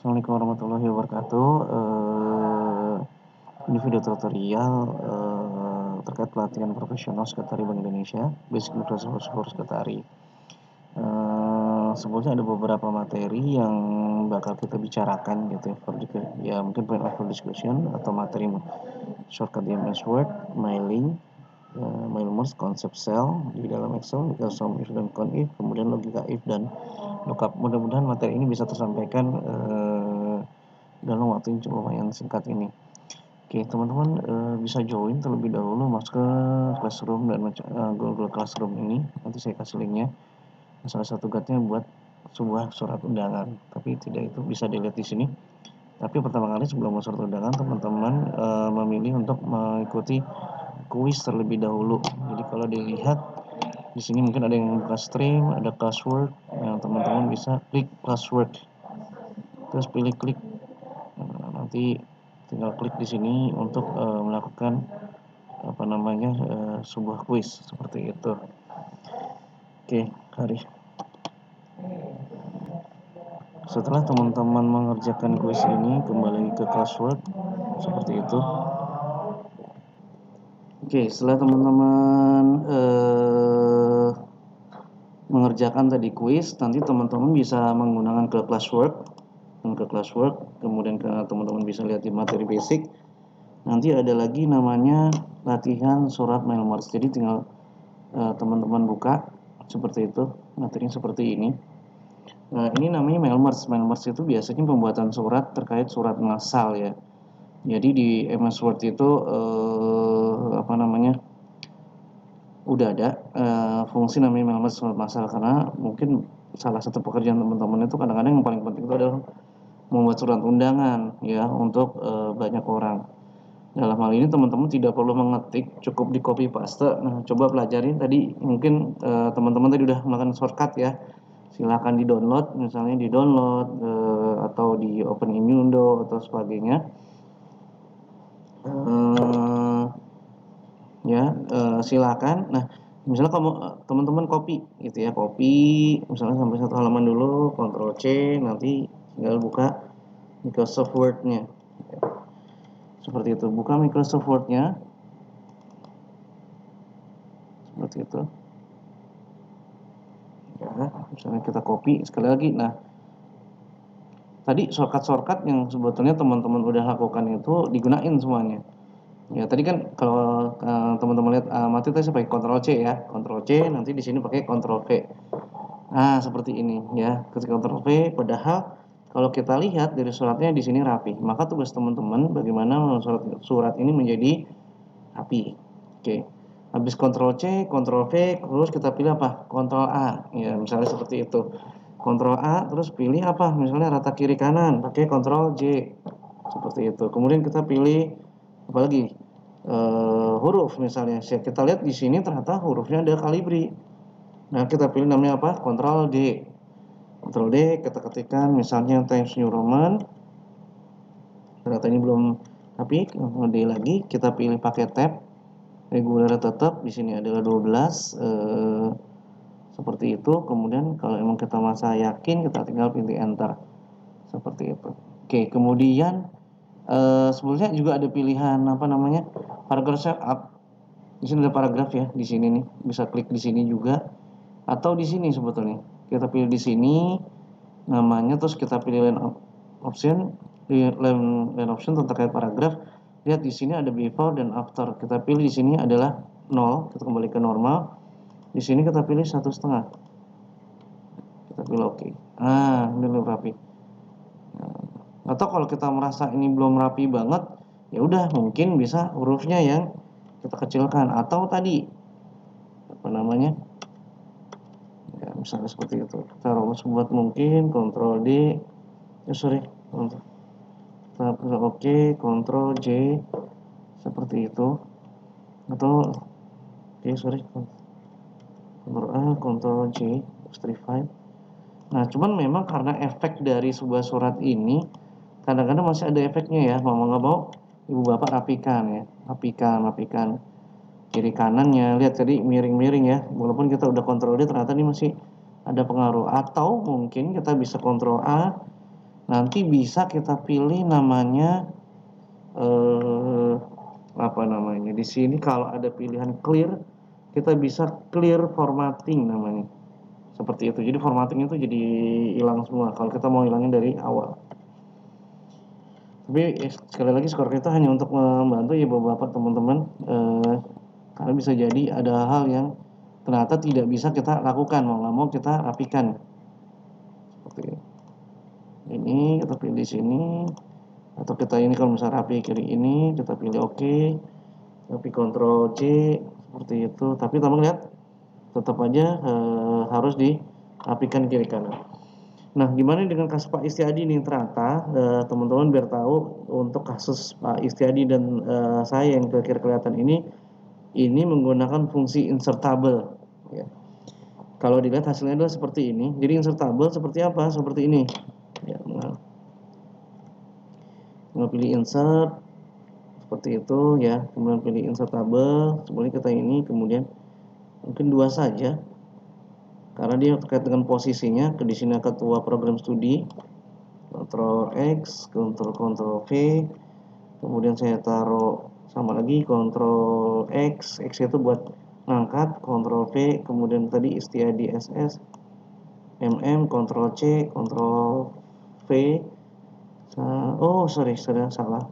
Assalamualaikum warahmatullahi wabarakatuh. Ini video tutorial terkait pelatihan profesional sekretari Bank Indonesia, Basic Microsoft Sekretari. Sebelumnya ada beberapa materi yang bakal kita bicarakan gitu ya, mungkin point of discussion atau materi shortcut di MS Word, mailing, mailmerge, konsep cell di dalam Excel, sum if dan count if, kemudian logika if dan lookup. Mudah-mudahan materi ini bisa tersampaikan dalam waktu yang cukup lumayan singkat ini. Oke, teman-teman bisa join terlebih dahulu masuk ke Classroom dan Google Classroom ini. Nanti saya kasih linknya. Salah satu guide-nya buat sebuah surat undangan, tapi tidak itu bisa dilihat di sini. Tapi pertama kali sebelum surat undangan, teman-teman memilih untuk mengikuti kuis terlebih dahulu. Jadi kalau dilihat di sini mungkin ada yang buka stream, ada classwork, yang teman-teman bisa klik classwork, terus pilih klik. Nanti tinggal klik di sini untuk melakukan sebuah kuis seperti itu. Oke, setelah teman-teman mengerjakan kuis ini, kembali ke classwork seperti itu. Oke, setelah teman-teman mengerjakan tadi kuis, nanti teman-teman bisa menggunakan ke classwork, kemudian teman-teman bisa lihat di materi basic. Nanti ada lagi namanya latihan surat mailmerge. Jadi tinggal teman-teman buka seperti itu, materinya seperti ini. Ini namanya mailmerge. Mailmerge itu biasanya pembuatan surat terkait surat massal ya. Jadi di MS Word itu udah ada fungsi namanya mailmerge surat massal, karena mungkin salah satu pekerjaan teman-teman itu kadang-kadang yang paling penting itu adalah membuat surat undangan ya untuk banyak orang. Dalam hal ini teman-teman tidak perlu mengetik, cukup di copy paste. Nah, coba pelajarin tadi, mungkin teman-teman tadi udah melakukan shortcut ya. Silahkan di download, misalnya di download atau di open in window atau sebagainya. Silakan. Nah, misalnya kamu teman-teman copy gitu ya, copy misalnya sampai satu halaman dulu, Ctrl C, nanti tinggal buka Microsoft Word-nya. Seperti itu, buka Microsoft Word-nya seperti itu ya. Misalnya kita copy sekali lagi. Nah, tadi shortcut yang sebetulnya teman-teman udah lakukan itu digunain semuanya ya. Tadi kan kalau teman-teman lihat materi tadi saya pakai Ctrl C ya, Ctrl C, nanti di sini pakai Ctrl V. Nah, seperti ini ya, ketika Ctrl V. Padahal kalau kita lihat dari suratnya di sini rapi, maka tugas teman-teman bagaimana surat ini menjadi rapi. Oke, habis Ctrl C, Ctrl V, terus kita pilih apa? Ctrl A, ya misalnya seperti itu. Ctrl A, terus pilih apa? Misalnya rata kiri kanan, pakai Ctrl J, seperti itu. Kemudian kita pilih apa lagi? Huruf misalnya. Kita lihat di sini ternyata hurufnya ada kalibri. Nah, kita pilih namanya apa? Ctrl D. Ctrl D, kita ketikkan misalnya Times New Roman. Ternyata ini belum, tapi D lagi, kita pilih pakai tab. Reguler tetap di sini adalah 12 seperti itu. Kemudian kalau emang kita masa yakin, kita tinggal pilih enter seperti itu. Oke, kemudian sebelumnya juga ada pilihan paragraph setup. Di sini ada paragraf ya, di sini nih, bisa klik di sini juga atau di sini sebetulnya. Kita pilih di sini namanya, terus kita pilih line option terkait paragraf. Lihat di sini ada before dan after. Kita pilih di sini adalah 0, kita kembali ke normal. Di sini kita pilih 1,5. Kita pilih oke. Nah, ini lebih rapi. Atau kalau kita merasa ini belum rapi banget, ya udah mungkin bisa hurufnya yang kita kecilkan, atau tadi ya misalnya seperti itu. Kita buat mungkin Ctrl D, kita oke, Ctrl J seperti itu, atau Ctrl A, Ctrl J, Extrify. Nah, cuman memang karena efek dari sebuah surat ini kadang-kadang masih ada efeknya ya, mau nggak mau ibu bapak rapikan ya, rapikan kiri kanannya. Lihat tadi miring-miring ya, walaupun kita udah Ctrl D ternyata ini masih ada pengaruh. Atau mungkin kita bisa Ctrl A, nanti bisa kita pilih namanya apa namanya di sini. Kalau ada pilihan clear, kita bisa clear formatting namanya, seperti itu. Jadi formatting itu jadi hilang semua kalau kita mau hilangin dari awal. Tapi sekali lagi skor kita hanya untuk membantu ya bapak teman-teman, karena bisa jadi ada hal yang ternyata tidak bisa kita lakukan, mau nggak mau kita rapikan. Seperti ini kita pilih di sini, atau kita ini kalau misalnya rapi kiri ini kita pilih oke, tapi Ctrl C seperti itu. Tapi teman lihat tetap aja harus dirapikan kiri kanan. Nah, gimana dengan kasus Pak Istiadi nih? Ternyata teman-teman biar tahu untuk kasus Pak Istiadi dan saya yang kira-kira kelihatan ini menggunakan fungsi insertable. Ya. Kalau dilihat hasilnya adalah seperti ini. Jadi insertable seperti apa? Seperti ini. Ya, pilih insert seperti itu ya. Kemudian pilih insertable. Kemudian kita ini kemudian mungkin 2 saja. Karena dia terkait dengan posisinya. Di sini ketua program studi. Ctrl X, Ctrl V, kemudian saya taruh sama lagi Ctrl X itu buat ngangkat, Ctrl V, kemudian tadi Istiadi SS, Ctrl C, Ctrl V, oh sorry, sudah salah,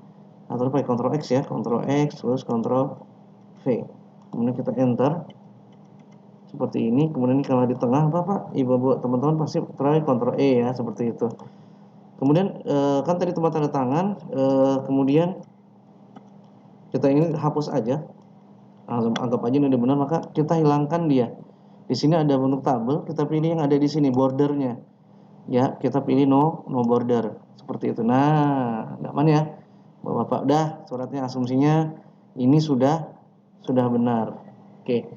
atau pakai Ctrl X ya, Ctrl X, terus Ctrl V, kemudian kita enter, seperti ini. Kemudian kalau di tengah Bapak, Ibu, teman-teman pasti try Ctrl E ya, seperti itu. Kemudian kan tadi tempat tanda tangan, kemudian kita ini hapus aja, anggap aja ini udah benar, maka kita hilangkan dia. Di sini ada bentuk tabel, kita pilih yang ada di sini bordernya, ya kita pilih no border seperti itu. Nah, aman ya, Bapak. Udah suratnya, asumsinya ini sudah benar. Oke,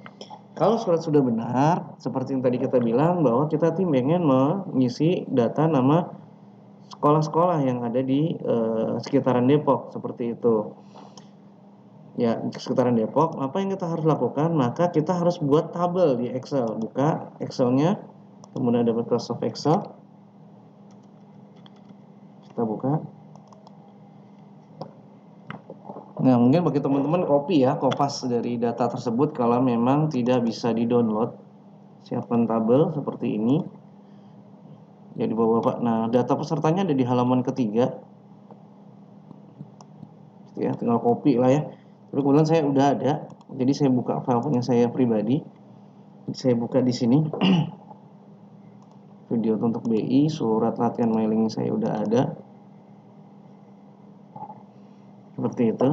kalau surat sudah benar, seperti yang tadi kita bilang bahwa kita pengen mengisi data nama sekolah-sekolah yang ada di sekitaran Depok, seperti itu. Ya, sekitaran Depok, apa yang kita harus lakukan? Maka kita harus buat tabel di Excel. Buka Excelnya, kemudian ada Microsoft Excel. Kita buka. Nah, mungkin bagi teman-teman copy ya, kopas dari data tersebut kalau memang tidak bisa di-download. Siapkan tabel seperti ini. Jadi Bapak-bapak, nah data pesertanya ada di halaman ketiga. Ya, tinggal copy lah ya. Tapi kebetulan saya udah ada, jadi saya buka file punya saya pribadi. Saya buka di sini. Video untuk BI, surat latihan mailing saya udah ada. Seperti itu.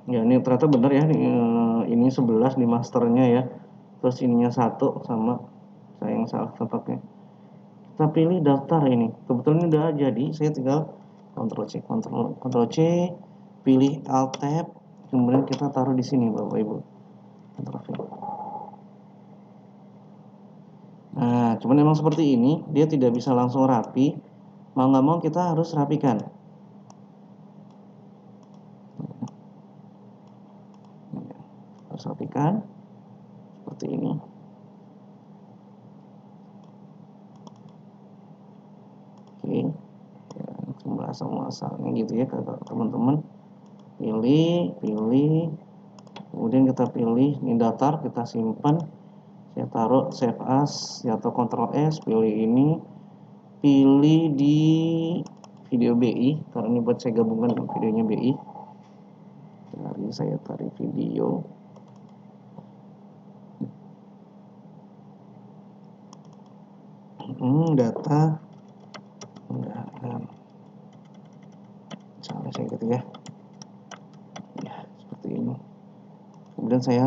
Ya, ini ternyata benar ya. Ini 11 di masternya ya. Terus ininya 1 sama saya yang salah tempatnya. Kita pilih daftar ini. Kebetulan ini udah jadi, saya tinggal Ctrl C, Ctrl C, pilih Alt Tab, kemudian kita taruh di sini Bapak Ibu. Ctrl V. Nah, cuman memang seperti ini, dia tidak bisa langsung rapi. Mau nggak mau kita harus rapikan. Harus rapikan seperti ini. Oke, ya, bahasa muasalnya gitu ya teman-teman. Pilih, kemudian kita pilih ini daftar, kita simpan. Saya taruh save as atau Ctrl S, pilih ini, pilih di video BI karena ini buat saya gabungkan dengan videonya BI. Saya tarik video. Data salah saya gitu ya. Ya, seperti ini. Kemudian saya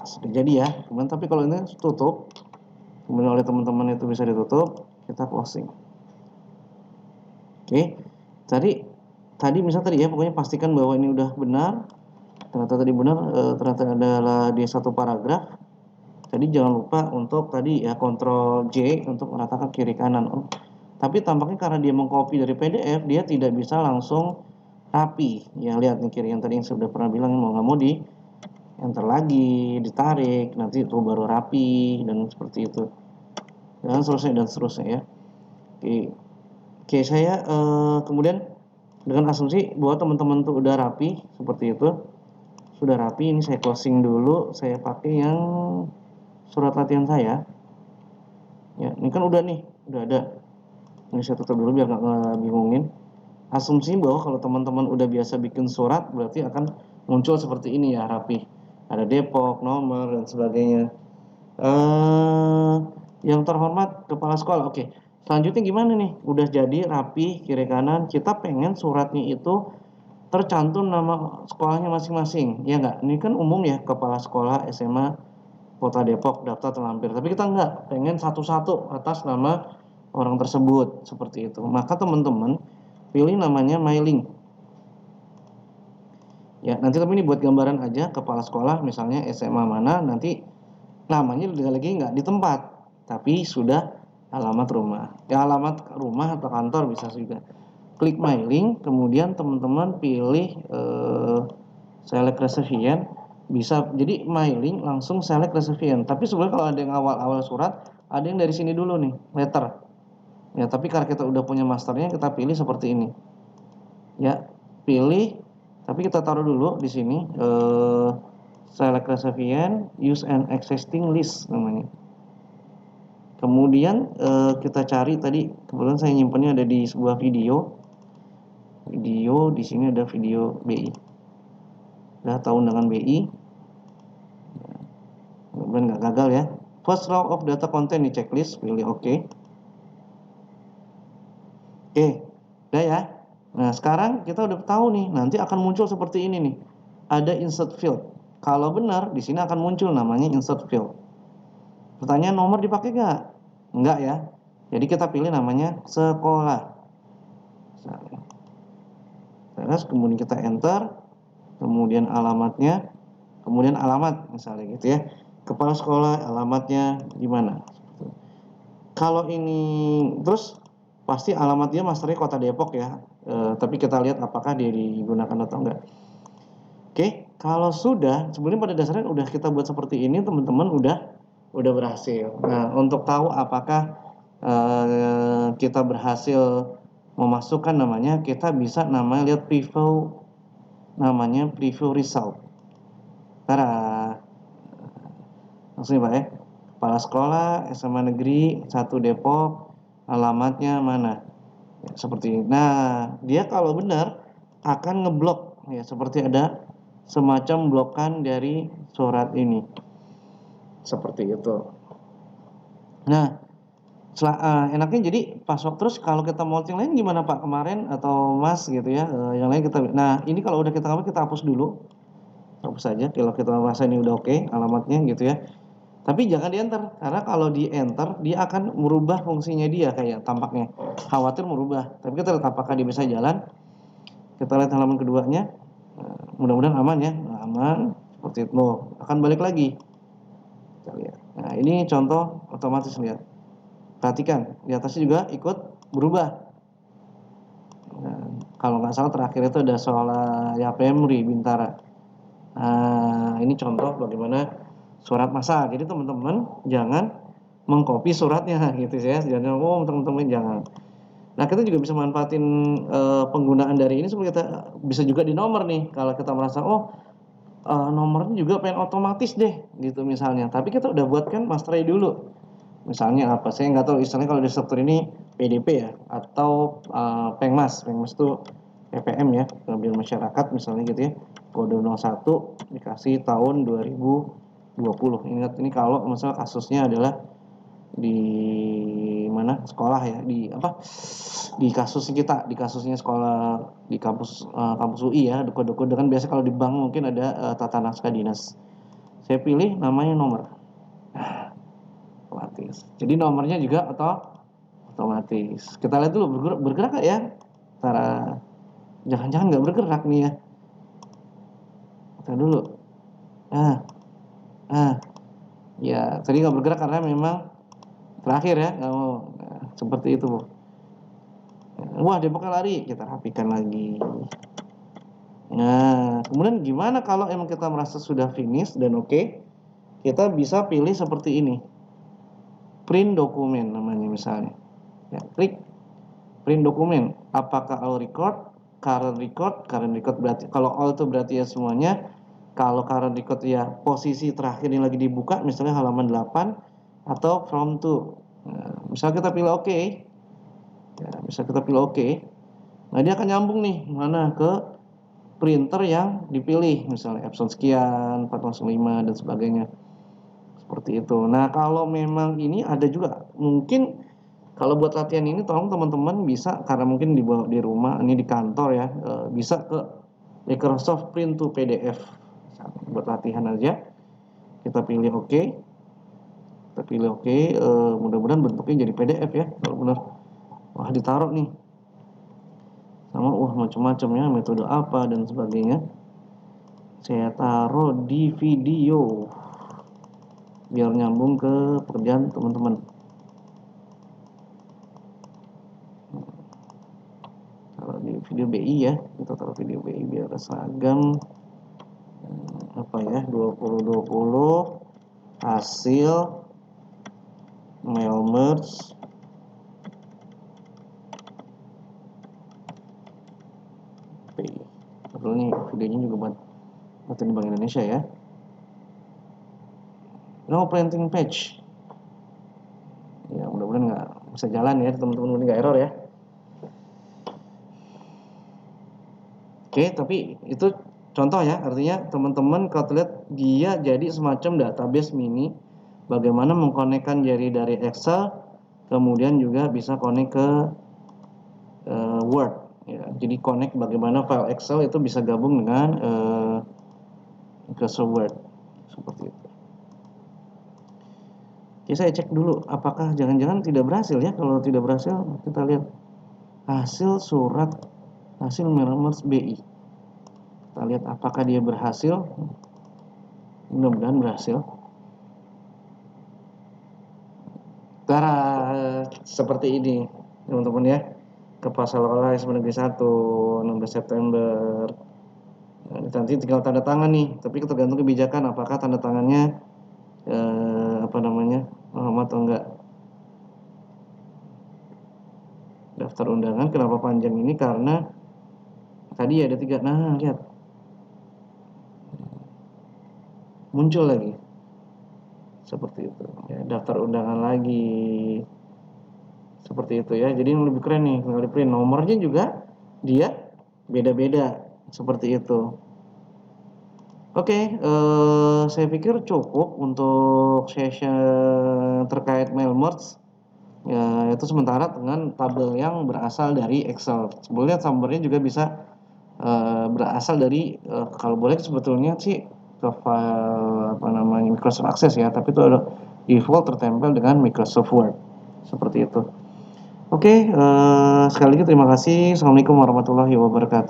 sudah jadi ya. Kemudian tapi kalau ini tutup, kemudian oleh teman-teman itu bisa ditutup, kita closing. Oke. Tadi misalnya tadi ya, pokoknya pastikan bahwa ini udah benar. Ternyata tadi benar, ternyata adalah di satu paragraf. Tadi jangan lupa untuk tadi ya Ctrl J untuk meratakan kiri kanan. Tapi tampaknya karena dia mengcopy dari PDF, dia tidak bisa langsung rapi. Ya lihat nih kiri yang tadi yang sudah pernah bilang mau nggak mau di enter lagi, ditarik, nanti itu baru rapi dan seperti itu. Dan seterusnya ya. Oke, saya kemudian dengan asumsi bahwa teman-teman tuh udah rapi seperti itu. Sudah rapi, ini saya closing dulu, saya pakai yang surat latihan saya. Ya, ini kan udah nih, udah ada. Ini saya tutup dulu biar nggak ngebingungin. Asumsi bahwa kalau teman-teman udah biasa bikin surat, berarti akan muncul seperti ini ya, rapi. Ada Depok, nomor, dan sebagainya. Yang terhormat Kepala Sekolah, oke. Selanjutnya gimana nih? Udah jadi rapi, kiri kanan. Kita pengen suratnya itu tercantum nama sekolahnya masing-masing, ya nggak? Ini kan umum ya, Kepala Sekolah SMA Kota Depok, daftar terlampir. Tapi kita nggak, pengen satu-satu atas nama orang tersebut, seperti itu. Maka teman-teman pilih namanya mailing. Ya, nanti tapi ini buat gambaran aja, kepala sekolah misalnya SMA mana, nanti namanya lagi nggak di tempat, tapi sudah alamat rumah. Ya, alamat rumah atau kantor bisa juga. Klik mailing, kemudian teman-teman pilih select recipient, bisa jadi mailing langsung select recipient. Tapi sebenarnya kalau ada yang awal-awal surat, ada yang dari sini dulu nih, letter. Ya, tapi karena kita udah punya masternya, kita pilih seperti ini. Ya, pilih, tapi kita taruh dulu di sini select recipient, use an existing list namanya. Kemudian kita cari tadi, kebetulan saya nyimpannya ada di sebuah video. Video di sini ada video BI. Udah tahu dengan BI. Kemudian nggak gagal ya. First row of data content di checklist, pilih oke. Oke, udah ya. Nah, sekarang kita udah tahu nih, nanti akan muncul seperti ini nih. Ada insert field. Kalau benar, di sini akan muncul namanya insert field. Pertanyaan, nomor dipakai nggak? Enggak ya. Jadi kita pilih namanya sekolah. Terus kemudian kita enter, kemudian alamatnya, kemudian alamat misalnya gitu ya. Kepala sekolah, alamatnya di mana? Kalau ini terus pasti alamatnya masternya Kota Depok ya. Tapi kita lihat apakah dia digunakan atau enggak. Oke, kalau sudah, sebenarnya pada dasarnya udah kita buat seperti ini, teman-teman udah berhasil. Nah, untuk tahu apakah kita berhasil memasukkan namanya, kita bisa namanya lihat preview, namanya preview result. Tara, langsung Pak ya. Kepala sekolah SMA Negeri 1 Depok, alamatnya mana? Ya, seperti ini. Nah, dia kalau benar akan ngeblok ya, seperti ada semacam blokan dari surat ini. Seperti itu. Nah, enaknya jadi password terus kalau kita mau yang lain gimana Pak kemarin atau Mas gitu ya, yang lain kita. Nah, ini kalau udah kita hapus dulu. Hapus saja kalau kita merasa ini udah oke alamatnya gitu ya. Tapi jangan di enter, karena kalau di enter dia akan merubah fungsinya dia kayak tampaknya. Khawatir merubah. Tapi kita lihat apakah dia bisa jalan. Kita lihat halaman keduanya. Mudah-mudahan aman ya. Aman. Seperti itu. Akan balik lagi. Kita lihat. Nah, ini contoh otomatis lihat. Perhatikan, di atasnya juga ikut berubah. Nah, kalau nggak salah terakhir itu ada soal ya Pemri Bintara. Nah, ini contoh bagaimana surat masal. Jadi teman-teman jangan mengcopy suratnya gitu ya. Jangan teman-teman jangan. Nah, kita juga bisa manfaatin penggunaan dari ini supaya kita bisa juga di nomor nih. Kalau kita merasa nomornya juga pengen otomatis deh gitu misalnya. Tapi kita udah buatkan mastery dulu. Misalnya apa? Saya nggak tahu istilahnya kalau di struktur ini PDP ya atau Pengmas. Pengmas itu PPM ya, pengabdian masyarakat misalnya gitu ya. Kode 01 dikasih tahun 2020. Ingat ini kalau misalnya kasusnya adalah di mana sekolah ya, di apa, di kasus kita, di kasusnya sekolah di kampus kampus UI ya, kode-kode kan biasa kalau di bank mungkin ada tata naskah dinas. Saya pilih namanya nomor otomatis, jadi nomornya juga otomatis. Kita lihat dulu bergerak gak ya, cara jangan-jangan nggak bergerak nih ya. Kita dulu. Ya tadi nggak bergerak karena memang terakhir ya, nggak mau. Nah, seperti itu. Wah, Depoknya lari, kita rapikan lagi. Nah, kemudian gimana kalau emang kita merasa sudah finish dan oke, kita bisa pilih seperti ini. Print dokumen namanya misalnya. Ya, klik print dokumen. Apakah all record, current record berarti kalau all itu berarti ya semuanya. Kalau current record ya posisi terakhir yang lagi dibuka, misalnya halaman 8 atau from to. Nah, misal kita pilih oke. Ya, bisa kita pilih oke. Nah, dia akan nyambung nih mana ke printer yang dipilih, misalnya Epson sekian, 405 dan sebagainya. Seperti itu. Nah, kalau memang ini ada juga mungkin kalau buat latihan ini tolong teman-teman bisa, karena mungkin di rumah, ini di kantor ya, bisa ke Microsoft Print to PDF. Buat latihan aja. Kita pilih oke. Kita pilih oke, mudah-mudahan bentuknya jadi PDF ya. Kalau benar. Wah, ditaruh nih. Sama macam-macam ya, metode apa dan sebagainya. Saya taruh di video biar nyambung ke pekerjaan teman-teman. Taruh di video BI ya, kita taruh video BI biar seragam. Apa ya, 2020 hasil mail merge BI. Betul nih, videonya juga buat di Bank Indonesia ya. No printing page. Ya, mudah-mudahan nggak bisa jalan ya, teman-teman, nggak error ya. Oke, tapi itu contoh ya, artinya teman-teman kalau lihat dia jadi semacam database mini, bagaimana mengkonekkan dari Excel, kemudian juga bisa connect ke Word. Ya, jadi connect bagaimana file Excel itu bisa gabung dengan Microsoft Word, seperti itu. Oke, saya cek dulu apakah jangan-jangan tidak berhasil ya. Kalau tidak berhasil, kita lihat hasil surat hasil merge BI. Kita lihat apakah dia berhasil. Mudah-mudahan berhasil. Tara, seperti ini teman-teman ya. Ke pasal oleh Negeri 1 16 September. Nah, nanti tinggal tanda tangan nih, tapi tergantung kebijakan apakah tanda tangannya Muhammad atau enggak. Daftar undangan kenapa panjang ini, karena tadi ada 3. Nah, lihat. Muncul lagi. Seperti itu. Ya, daftar undangan lagi. Seperti itu ya. Jadi yang lebih keren nih, tinggal di print. Nomornya juga dia beda-beda. Seperti itu. Oke, saya pikir cukup untuk session terkait mail merge. Ya, itu sementara dengan tabel yang berasal dari Excel. Sebetulnya sumbernya juga bisa berasal dari kalau boleh sebetulnya sih ke file Microsoft Access ya, tapi itu ada default tertempel dengan Microsoft Word. Seperti itu. Oke, sekali lagi terima kasih. Assalamualaikum warahmatullahi wabarakatuh.